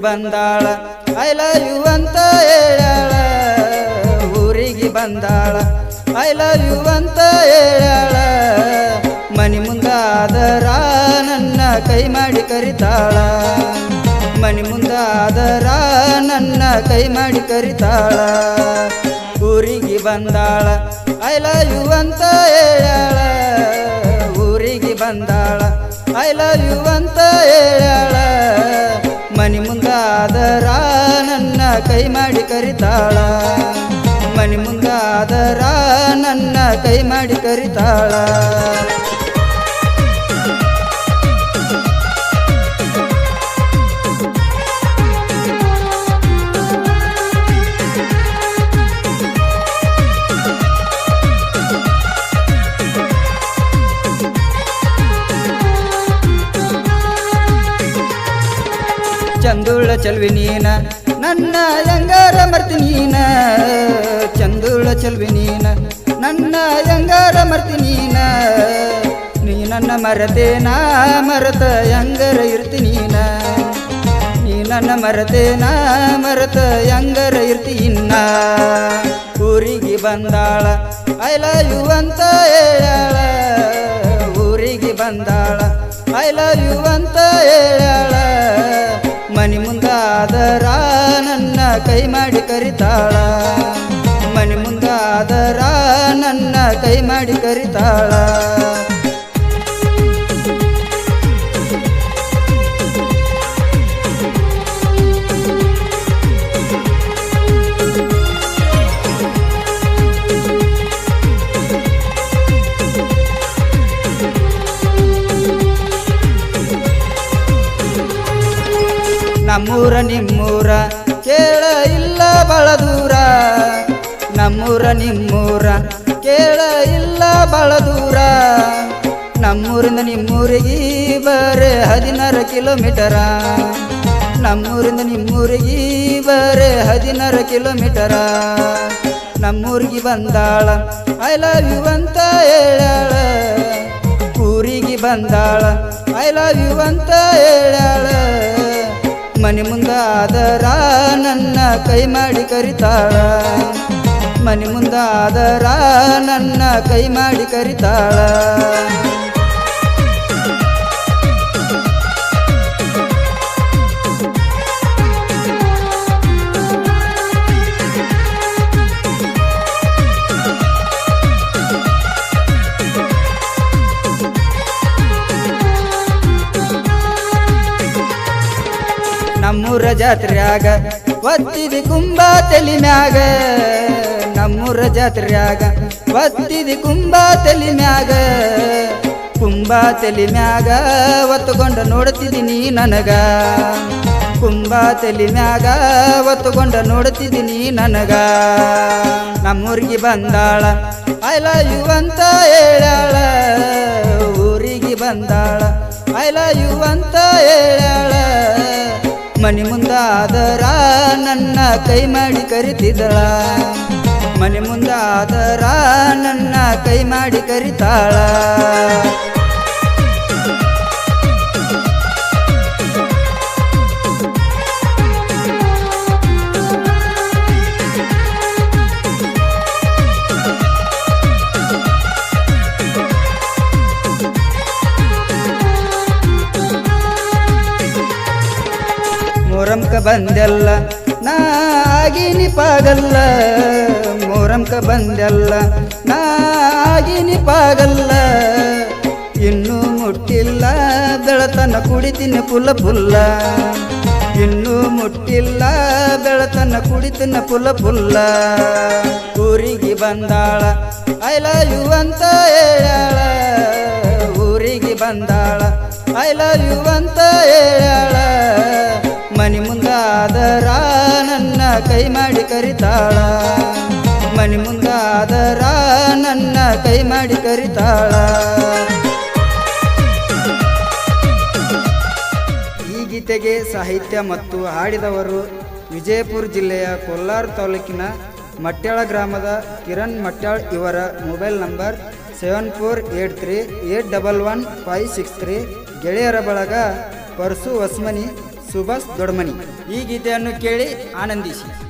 ಬಂದಾಳ I love you ಅಂತ ಹೇಳ್ಯಾಳ ಊರಿಗೆ ಬಂದಾಳ ಐ ಲವ್ ಯು ಅಂತ ಹೇಳ್ಯಾಳ ಮನಿ ಮುಂದಾದರ ನನ್ನ ಕೈ ಮಾಡಿ ಕರಿತಾಳ ಮನಿ ಮುಂದಾದರ ನನ್ನ ಕೈ ಮಾಡಿ ಕರಿತಾಳ ಊರಿಗೆ ಬಂದಾಳ ಐ ಲವ್ ಯು ಅಂತ ಹೇಳ್ಯಾಳ ಊರಿಗೆ ಬಂದಾಳ ಐ ಲವ್ ಯು ಅಂತ ಹೇಳ್ಯಾಳ ಮನಿ ಮುಂದಾದರ ನನ್ನ ಕೈ ಮಾಡಿ ಕರಿತಾಳ ಮನಿ ಮುಂದಾದರ ನನ್ನ ಕೈ ಮಾಡಿ ಕರಿತಾಳ ಚಂದುಳ ಚಲ್ವಿ ನೀನ ನನ್ನ ಯಂಗಾರ ಮರ್ತಿ ನೀನ ಚಂದುಳ ಚಲ್ವಿ ನೀನ ನನ್ನ ಯಂಗಾರ ಮರ್ತಿ ನೀನ ನೀ ನನ್ನ ಮರತೇನ ಮರತ ಯಂಗರ ಇರ್ತಿ ನೀನ ನೀ ನನ್ನ ಮರತೇನ ಮರತ ಯಂಗರ ಇರ್ತಿ ಇನ್ನ ಊರಿಗೆ ಬಂದಾಳ ಐ ಲವ್ ಯು ಅಂತ ಹೇಳ್ಯಾಳ ಊರಿಗೆ ಬಂದಾಳ ಐ ಲವ್ ಯು ಅಂತ ಹೇಳ್ಯಾಳ ಮನಿ ಮುಂದಾದರ ನನ್ನ ಕೈ ಮಾಡಿ ಕರಿತಾಳ ಮನಿ ಮುಂದಾದರ ನನ್ನ ಕೈ ಮಾಡಿ ಕರಿತಾಳ ನಮ್ಮೂರ ನಿಮ್ಮೂರ ಕೇಳ ಇಲ್ಲ ಬಳ ದೂರ ನಮ್ಮೂರ ನಿಮ್ಮೂರ ಕೇಳ ಇಲ್ಲ ಬಳ ದೂರ ನಮ್ಮೂರಿಂದ ನಿಮ್ಮೂರಿಗೆ ಬರೇ 16 ಕಿಲೋಮೀಟರ ನಮ್ಮೂರಿಂದ ನಿಮ್ಮೂರಿಗೆ ಬರೇ 16 ಕಿಲೋಮೀಟರ ನಮ್ಮೂರಿಗೆ ಬಂದಾಳ ಐ ಲವ್ ಯು ಅಂತ ಹೇಳ್ಯಾಳ ಊರಿಗೆ ಬಂದಾಳ ಐ ಲವ್ ಯು ಅಂತ ಹೇಳ್ಯಾಳ ಮನಿ ಮುಂದಾದರ ನನ್ನ ಕೈ ಮಾಡಿ ಕರಿತಾಳ ಮನಿ ಮುಂದಾದರ ನನ್ನ ಕೈ ಮಾಡಿ ಕರಿತಾಳ ನಮ್ಮೂರ ಜಾತ್ರ್ಯಾಗ ಒತ್ತಿದಿ ಕುಂಬ ತಲಿ ಮ್ಯಾಗ ನಮ್ಮೂರ ಜಾತ್ರ್ಯಾಗ ಒತ್ತಿದಿ ಕುಂಬ ತಲಿ ಮ್ಯಾಗ ಕುಂಬ ತಲಿ ಮ್ಯಾಗ ಒತ್ತುಕೊಂಡ ನೋಡ್ತಿದ್ದೀನಿ ನನಗ ಕುಂಬ ತಲಿ ಮ್ಯಾಗ ಒತ್ತುಕೊಂಡ ನೋಡ್ತಿದ್ದೀನಿ ನನಗ ನಮ್ಮೂರಿಗೆ ಬಂದಾಳ ಐ ಲವ್ ಯು ಅಂತ ಹೇಳ್ಯಾಳ ಊರಿಗೆ ಬಂದಾಳ ಐ ಲವ್ ಯು ಅಂತ ಹೇಳ್ಯಾಳ ಮನಿ ಮುಂದಾದರ ನನ್ನ ಕೈ ಮಾಡಿ ಕರಿತಿದ್ದಳ ಮನಿ ಮುಂದಾದರ ನನ್ನ ಕೈ ಮಾಡಿ ಕರಿತಾಳ ಮೊರಮ್ಕ ಬಂದೆಲ್ಲ ನಾ ಆಗಿನಿ ಪಾಗಲ್ಲ ಮೊರಮ್ಕ ಬಂದೆಲ್ಲ ನಾ ಆಗಿನಿ ಪಾಗಲ್ಲ ಇನ್ನೂ ಮುಟ್ಟಿಲ್ಲ ಬೆಳತನ ಕುಡಿತೀನಿ ಪುಲ್ಲ ಪುಲ್ಲ ಇನ್ನೂ ಮುಟ್ಟಿಲ್ಲ ಬೆಳತನ ಕುಡಿತೀನಿ ಪುಲ್ಲ ಪುಲ್ಲ ಊರಿಗೆ ಬಂದಾಳ ಐ ಲವ್ ಯು ಅಂತ ಹೇಳ್ಯಾಳ ಊರಿಗೆ ಬಂದಾಳ ಐ ಲವ್ ಯು ಅಂತ ಹೇಳ್ಯಾಳ ಮನಿ ಮುಂದಾದರ ನನ್ನ ಕೈ ಮಾಡಿ ಕರಿತಾಳ ಮನಿ ಮುಂದಾದರ ನನ್ನ ಕೈ ಮಾಡಿ ಕರಿತಾಳ ಈ ಗೀತೆಗೆ ಸಾಹಿತ್ಯ ಮತ್ತು ಹಾಡಿದವರು ವಿಜಯಪುರ ಜಿಲ್ಲೆಯ ಕೊಲ್ಲಾರ ತಾಲೂಕಿನ ಮಟ್ಯಾಳ ಗ್ರಾಮದ ಕಿರಣ್ ಮಟ್ಯಾಳ್ ಇವರ ಮೊಬೈಲ್ ನಂಬರ್ 7483811563 ಗೆಳೆಯರ ಬಳಗ ಪರ್ಸು ಹೊಸ್ಮನಿ ಸುಭಾಷ್ ದೊಡ್ಮನಿ. ಈ ಗೀತೆಯನ್ನು ಕೇಳಿ ಆನಂದಿಸಿ.